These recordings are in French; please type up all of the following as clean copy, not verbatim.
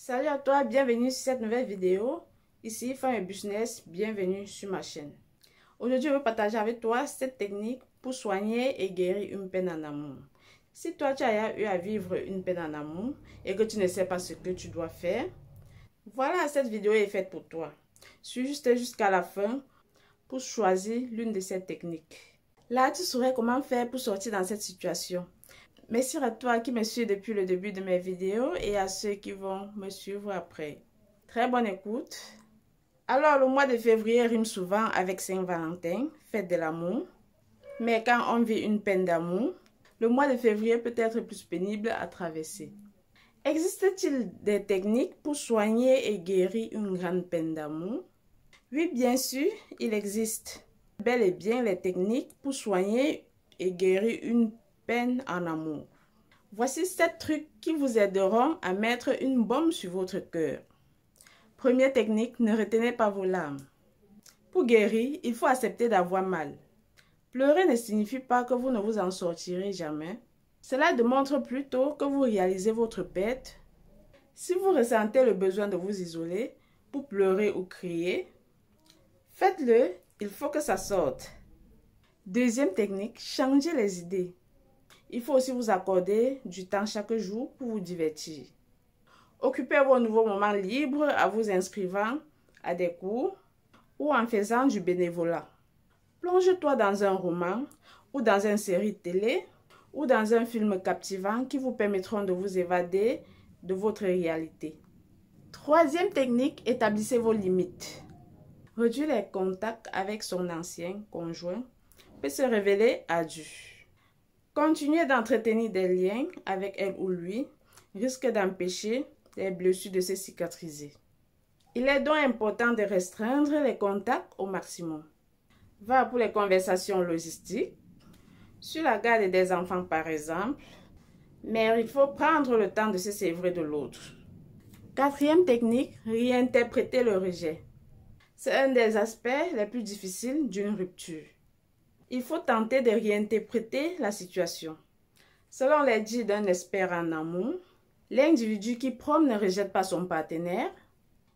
Salut à toi, bienvenue sur cette nouvelle vidéo. Ici, Femme et Business, bienvenue sur ma chaîne. Aujourd'hui, je veux partager avec toi cette technique pour soigner et guérir une peine en amour. Si toi, tu as eu à vivre une peine en amour et que tu ne sais pas ce que tu dois faire, voilà, cette vidéo est faite pour toi. Suis juste jusqu'à la fin pour choisir l'une de ces techniques. Là, tu saurais comment faire pour sortir dans cette situation. Merci à toi qui me suis depuis le début de mes vidéos et à ceux qui vont me suivre après. Très bonne écoute. Alors, le mois de février rime souvent avec Saint-Valentin, fête de l'amour. Mais quand on vit une peine d'amour, le mois de février peut être plus pénible à traverser. Existe-t-il des techniques pour soigner et guérir une grande peine d'amour? Oui, bien sûr, il existe bel et bien les techniques pour soigner et guérir une peine en amour. Voici 7 trucs qui vous aideront à mettre une baume sur votre cœur. Première technique, ne retenez pas vos larmes. Pour guérir, il faut accepter d'avoir mal. Pleurer ne signifie pas que vous ne vous en sortirez jamais. Cela démontre plutôt que vous réalisez votre perte. Si vous ressentez le besoin de vous isoler pour pleurer ou crier, faites-le, il faut que ça sorte. Deuxième technique, changez les idées. Il faut aussi vous accorder du temps chaque jour pour vous divertir. Occupez vos nouveaux moments libres en vous inscrivant à des cours ou en faisant du bénévolat. Plonge-toi dans un roman ou dans une série télé ou dans un film captivant qui vous permettront de vous évader de votre réalité. Troisième technique, établissez vos limites. Réduire les contacts avec son ancien conjoint peut se révéler ardu. Continuer d'entretenir des liens avec elle ou lui risque d'empêcher les blessures de se cicatriser. Il est donc important de restreindre les contacts au maximum. Va pour les conversations logistiques, sur la garde des enfants par exemple, mais il faut prendre le temps de se séparer de l'autre. Quatrième technique, réinterpréter le rejet. C'est un des aspects les plus difficiles d'une rupture. Il faut tenter de réinterpréter la situation. Selon les dires d'un expert en amour, l'individu qui prône ne rejette pas son partenaire,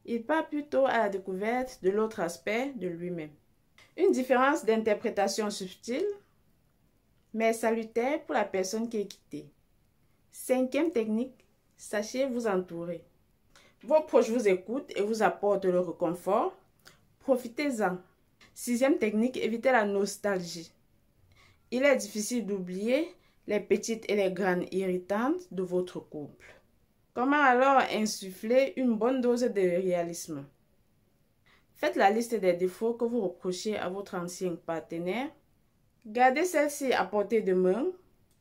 il part plutôt à la découverte de l'autre aspect de lui-même. Une différence d'interprétation subtile, mais salutaire pour la personne qui est quittée. Cinquième technique, sachez vous entourer. Vos proches vous écoutent et vous apportent le réconfort. Profitez-en. Sixième technique, évitez la nostalgie. Il est difficile d'oublier les petites et les grandes irritantes de votre couple. Comment alors insuffler une bonne dose de réalisme? Faites la liste des défauts que vous reprochez à votre ancien partenaire. Gardez celle-ci à portée de main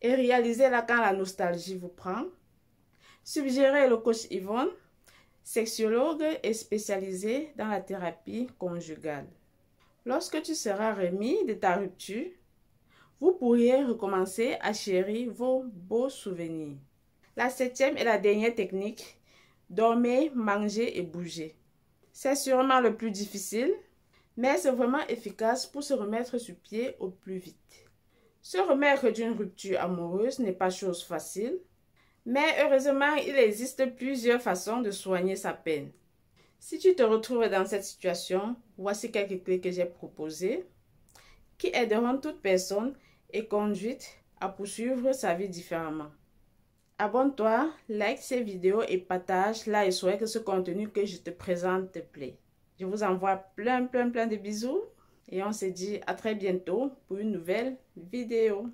et réalisez-la quand la nostalgie vous prend. Suggérez le coach Yvonne, sexologue et spécialisée dans la thérapie conjugale. Lorsque tu seras remis de ta rupture, vous pourriez recommencer à chérir vos beaux souvenirs. La septième et la dernière technique, dormez, mangez et bougez. C'est sûrement le plus difficile, mais c'est vraiment efficace pour se remettre sur pied au plus vite. Se remettre d'une rupture amoureuse n'est pas chose facile, mais heureusement, il existe plusieurs façons de soigner sa peine. Si tu te retrouves dans cette situation, voici quelques clés que j'ai proposées qui aideront toute personne et conduite à poursuivre sa vie différemment. Abonne-toi, like ces vidéos et partage là et souhaite que ce contenu que je te présente te plaît. Je vous envoie plein de bisous et on se dit à très bientôt pour une nouvelle vidéo.